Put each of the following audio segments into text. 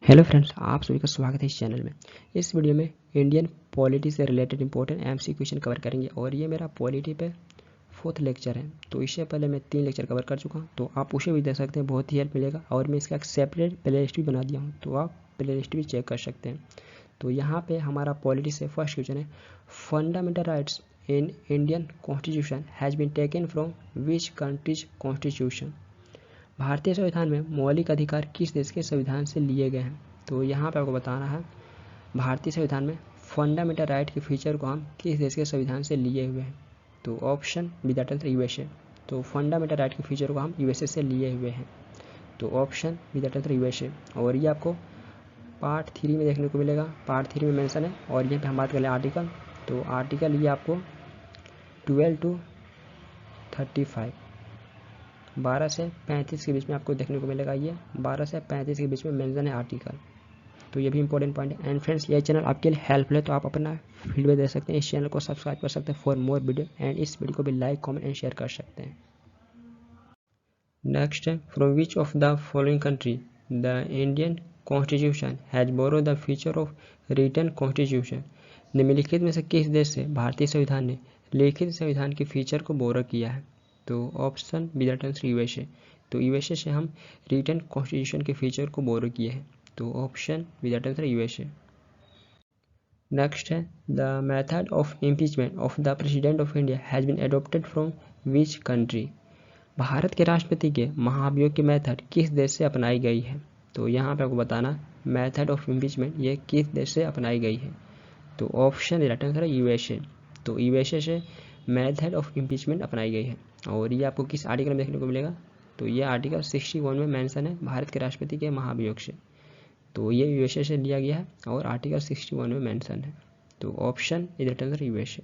Hello friends, आप सभी का स्वागत है इस चैनल में। इस वीडियो में इंडियन पॉलिटी से related important MC question cover करेंगे और ये मेरा पॉलिटी पे 4th लेक्चर है। तो इससे पहले मैं 3 लेक्चर कवर कर चुका हूँ, तो आप उसे भी देख सकते हैं, बहुत ही हेल्प मिलेगा। और मैं इसका एक सेपरेट प्ले लिस्ट भी बना दिया हूँ, तो आप प्ले लिस्ट भी चेक कर सकते हैं। तो यहाँ पे हमारा पॉलिटी से फर्स्ट क्वेश्चन है, fundamental rights in Indian constitution has been taken from which countries constitution. भारतीय संविधान में मौलिक अधिकार किस देश के संविधान से लिए गए हैं। तो यहाँ पे आपको बताना है, भारतीय संविधान में फंडामेंटल राइट के फीचर को हम किस देश के संविधान से लिए हुए हैं। तो option B that answer USA. तो फंडामेंटल राइट के फीचर को हम यूएसए से लिए हुए हैं। तो option B that answer USA. और ये आपको पार्ट 3 में देखने को मिलेगा, पार्ट 3 में मेंशन है। और यहाँ पे हम बात करें आर्टिकल, तो आर्टिकल ये आपको 12 to 35 12 से 35 के बीच में आपको देखने को मिलेगा। ये 12 से 35 के बीच में मेंशन है आर्टिकल। तो ये भी इंपॉर्टेंट पॉइंट है। एंड फ्रेंड्स, ये चैनल आपके लिए हेल्पफुल है, तो आप अपना फीडबैक दे सकते हैं, इस चैनल को सब्सक्राइब कर सकते हैं फॉर मोर वीडियो, एंड इस वीडियो को भी लाइक कमेंट एंड शेयर कर सकते हैं। नेक्स्ट है, from which of the following country the Indian constitution has borrow the feature of written constitution. निम्नलिखित में से किस देश से भारतीय संविधान ने लिखित संविधान के फीचर को बोरो किया है। तो option B that answer USA. तो यूएसए से हम रिटन कॉन्स्टिट्यूशन के फीचर को बोरो किए हैं। तो option B that answer USA. Next है, the method of impeachment of the president of India has been adopted from which country. Bharat के राष्ट्रपति के महाभियोग की मेथड किस देश से अपनाई गई है। तो यहाँ पे आपको बताना, मेथड ऑफ इम्पीचमेंट ये किस देश से अपनाई गई है। तो ऑप्शन राइट आंसर है यूएसए। तो यूएसए से मेथड ऑफ इम्पीचमेंट अपनाई गई है। और ये आपको किस आर्टिकल में देखने को मिलेगा। तो ये आर्टिकल 61 में मेंशन है, भारत के राष्ट्रपति के महाभियोग से। तो ये यूएसए से लिया गया है और आर्टिकल 61 में मेंशन है। तो option is right answer USA.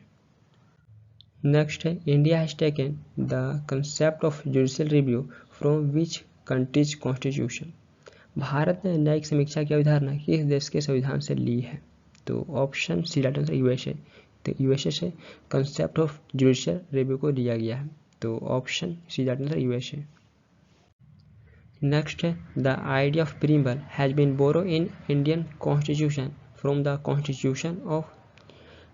Next है, India has taken the concept of judicial review from which countries constitution. Bharat ने न्यायिक समीक्षा की अवधारणा किस देश के संविधान से ली है। तो option C right answer USA. तो यूएसए से कंसेप्ट ऑफ जुडिशियल रिव्यू को लिया गया है। तो option C right answer USA. Next है, the idea of preamble has been borrow in Indian constitution from the constitution of.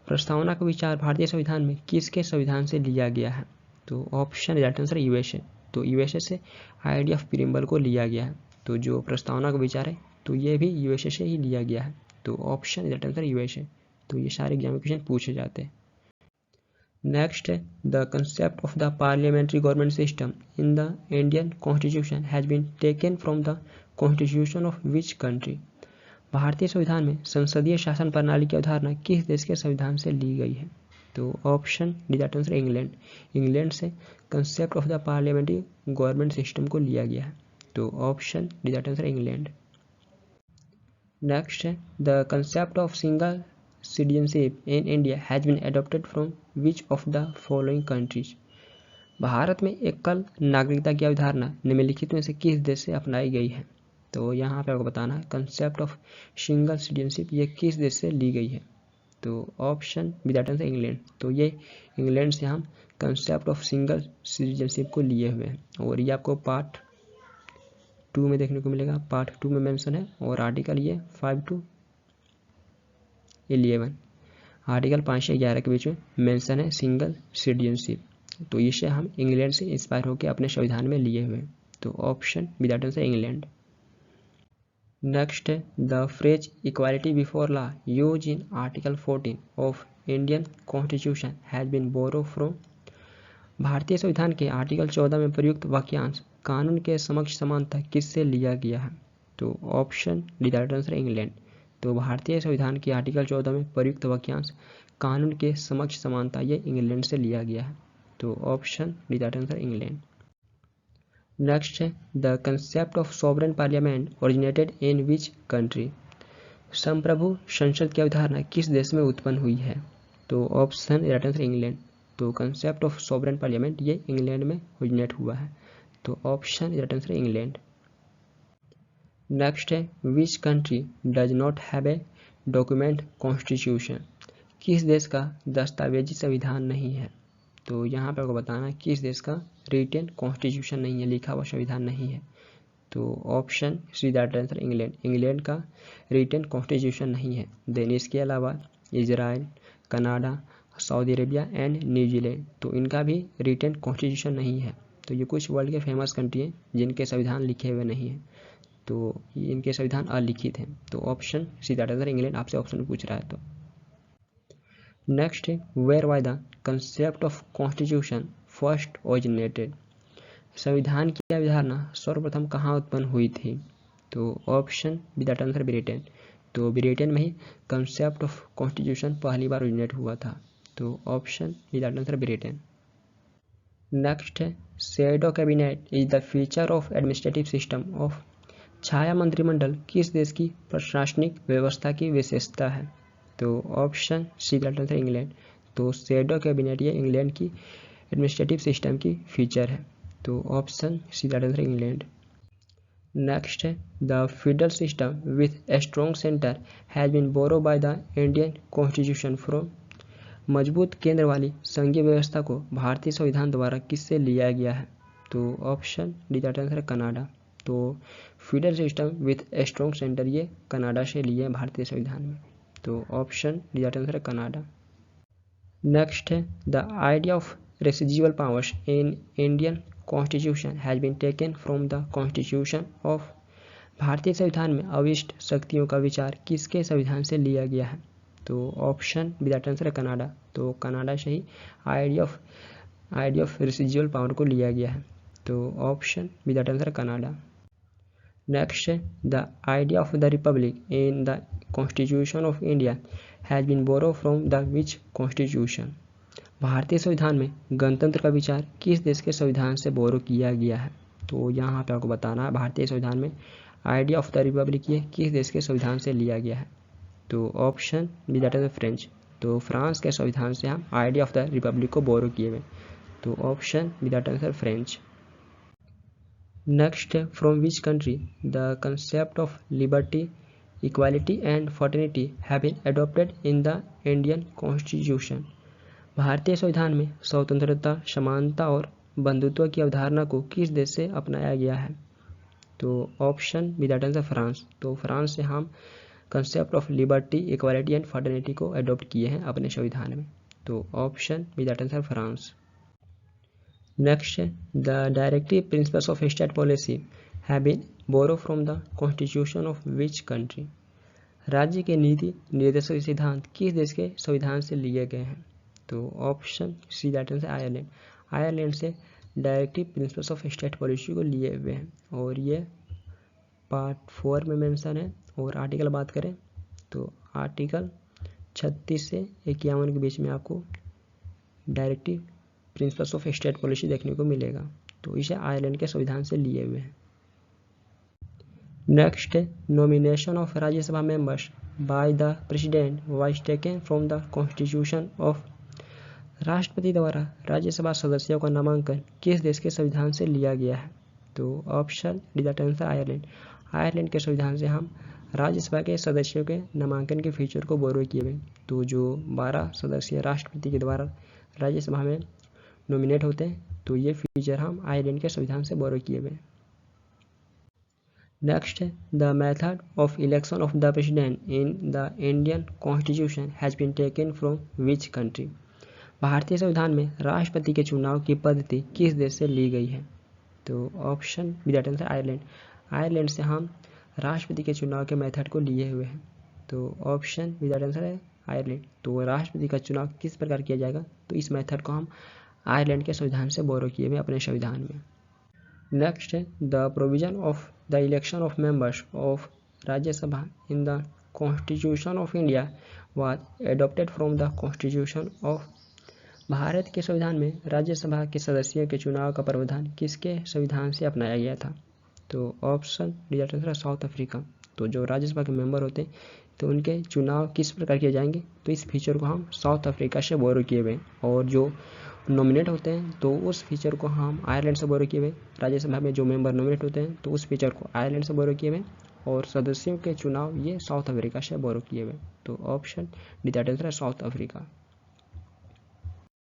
प्रस्तावना का विचार भारतीय संविधान में किसके संविधान से लिया गया है। तो ऑप्शन राइट आंसर यूएसए। तो यूएसए से आइडिया ऑफ प्रीम्बल को लिया गया है। तो जो प्रस्तावना का विचार है, तो ये भी यूएसए से ही लिया गया है। तो ऑप्शन राइट आंसर यूएसए। तो ये सारे एग्जाम में क्वेश्चन पूछे जाते हैं। नेक्स्ट है, the concept of the parliamentary government system in the Indian constitution has been taken from the constitution of which country. भारतीय संविधान में संसदीय शासन प्रणाली की अवधारणा किस देश के संविधान से ली गई है। तो option D that answer England. England से concept of the parliamentary government system को लिया गया है। तो option D that answer England. Next है, the concept of single citizenship in India has been adopted from which of the following countries. Bharat में एकल नागरिकता की अवधारणा निम्नलिखित में से किस देश से अपनाई गई है। तो यहाँ पे आपको बताना है, कंसेप्ट ऑफ सिंगल सिटीजनशिप ये किस देश से ली गई है। तो option B that answer England. तो ये इंग्लैंड से हम कंसेप्ट ऑफ सिंगल सिटीजनशिप को लिए हुए हैं। और ये आपको पार्ट 2 में देखने को मिलेगा, पार्ट 2 में मेंशन है। और आर्टिकल ये 5 to 11, आर्टिकल 5 से 11 के बीच में मेंशन है सिंगल सिटीजनशिप। तो इसे हम इंग्लैंड से इंस्पायर होकर अपने संविधान में लिए हुए हैं। तो option B that answer England. Next है, the phrase equality before law use in article 14 of Indian constitution has been borrow from. भारतीय संविधान के आर्टिकल 14 में प्रयुक्त वाक्यांश कानून के समक्ष समानता किससे लिया गया है। तो option D that answer England. तो भारतीय संविधान के आर्टिकल 14 में प्रयुक्त वाक्यांश कानून के समक्ष समानता ये इंग्लैंड से लिया गया है। तो option D that answer England. Next है, the concept of sovereign parliament originated in which country. संप्रभु संसद की अवधारणा किस देश में उत्पन्न हुई है। तो ऑप्शन राइट आंसर इंग्लैंड। तो कंसेप्ट ऑफ सॉवरेन पार्लियामेंट ये इंग्लैंड में ओरिजिनेट हुआ है। तो option right answer England. Next है, which country does not have a document constitution. किस देश का दस्तावेजी संविधान नहीं है। तो यहाँ पर आपको बताना है किस देश का रिटेन कॉन्स्टिट्यूशन नहीं है, लिखा हुआ संविधान नहीं है। तो option C that answer England. England का रिटन कॉन्स्टिट्यूशन नहीं है। देन इसके अलावा Israel, Canada, Saudi Arabia and New Zealand, तो इनका भी रिटन कॉन्स्टिट्यूशन नहीं है। तो ये कुछ वर्ल्ड के फेमस कंट्री हैं जिनके संविधान लिखे हुए नहीं हैं, तो इनके संविधान अलिखित हैं। तो option C that answer England आपसे ऑप्शन पूछ रहा है। तो नेक्स्ट है where by the concept of constitution first originated. संविधान की अवधारणा सर्वप्रथम कहाँ उत्पन्न हुई थी? तो option B that answer Britain. तो ब्रिटेन में ही कंसेप्ट ऑफ कॉन्स्टिट्यूशन पहली बार ओरिजिनेट हुआ था। तो option B that answer Britain. Next है shadow cabinet is the feature of administrative system of. छाया मंत्रिमंडल किस देश की प्रशासनिक व्यवस्था की विशेषता है? तो option C that answer England. तो शैडो कैबिनेट ये इंग्लैंड की एडमिनिस्ट्रेटिव सिस्टम की फीचर है। तो option C that answer England. Next है the federal system with a strong centre has been borrow by the Indian constitution from. मजबूत केंद्र वाली संघीय व्यवस्था को भारतीय संविधान द्वारा किससे लिया गया है? तो option D that answer Canada. तो federal system with a strong centre ये कनाडा से लिए हैं भारतीय संविधान में। तो option D that answer Canada. Next है the idea of residual powers in Indian constitution has been taken from the constitution of. भारतीय संविधान में अविष्ट शक्तियों का विचार किसके संविधान से लिया गया है? तो ऑप्शन बी दैट आंसर है कनाडा। तो कनाडा से ही आइडिया ऑफ रेसिजुअल पावर को लिया गया है। तो option B that answer Canada. Next है the idea of the republic in the constitution of India has been borrow from the which constitution. भारतीय संविधान में गणतंत्र का विचार किस देश के संविधान से बोरो किया गया है? तो यहाँ पे आपको बताना है भारतीय संविधान में आइडिया ऑफ द रिपब्लिक ये किस देश के संविधान से लिया गया है? तो option B that is French. तो फ्रांस के संविधान से हम आइडिया ऑफ द रिपब्लिक को बोरो किए हुए। तो option B that answer French. Next from which country the concept of liberty, equality and fraternity have been adopted in the Indian constitution. भारतीय संविधान में स्वतंत्रता, समानता और बंधुत्व की अवधारणा को किस देश से अपनाया गया है? तो option B that answer France. तो फ्रांस से हम concept of liberty, equality and fraternity को अडॉप्ट किए हैं अपने संविधान में। तो option B that answer France. Next the directive principles of state policy have been borrow from the constitution of which country. राज्य के नीति निर्देशक सिद्धांत किस देश के संविधान से लिए गए हैं? तो option C that answer Ireland. Ireland से directive principles of state policy को लिए हुए हैं और ये पार्ट 4 में मेंशन है। और आर्टिकल बात करें तो आर्टिकल 36 से 51 के बीच में आपको directive principles of state policy देखने को मिलेगा। तो इसे आयरलैंड के संविधान से लिए हुए हैं। नेक्स्ट है nomination of Rajya Sabha members by the president was taken from the constitution of. राष्ट्रपति द्वारा राज्यसभा सदस्यों का नामांकन किस देश के संविधान से लिया गया है? तो option D that answer Ireland. Ireland के संविधान से हम राज्यसभा के सदस्यों के नामांकन के फीचर को बोरो किए हुए। तो जो 12 सदस्य राष्ट्रपति के द्वारा राज्यसभा में नॉमिनेट होते हैं, तो ये फीचर हम आयरलैंड के संविधान से बोरो किए हुए। नेक्स्ट है the method of election of the president in the Indian constitution has been taken from which country. भारतीय संविधान में राष्ट्रपति के चुनाव की पद्धति किस देश से ली गई है? तो option B that answer Ireland. Ireland से हम राष्ट्रपति के चुनाव के मेथड को लिए हुए हैं। तो ऑप्शन बी दैट आंसर है आयरलैंड। तो राष्ट्रपति का चुनाव किस प्रकार किया जाएगा? तो इस मेथड को हम आयरलैंड के संविधान से बोरो किए हुए अपने संविधान में। नेक्स्ट है the provision of the election of members of Rajya Sabha in the constitution of India was adopted from the constitution of. Bharat के संविधान में राज्यसभा के सदस्यों के चुनाव का प्रावधान किसके संविधान से अपनाया गया था? तो option D that answer south Africa. तो जो राज्यसभा के मेंबर होते हैं तो उनके चुनाव किस प्रकार किए जाएंगे? तो इस फीचर को हम साउथ अफ्रीका से बोरो किए हुए। और जो नॉमिनेट होते हैं तो उस फीचर को हम आयरलैंड से बोरो किए हुए। राज्यसभा में जो मेंबर नॉमिनेट होते हैं तो उस फीचर को आयरलैंड से बोरो किए हुए और सदस्यों के चुनाव ये साउथ अफ्रीका से बोरो किए हुए। तो option D that answer south Africa.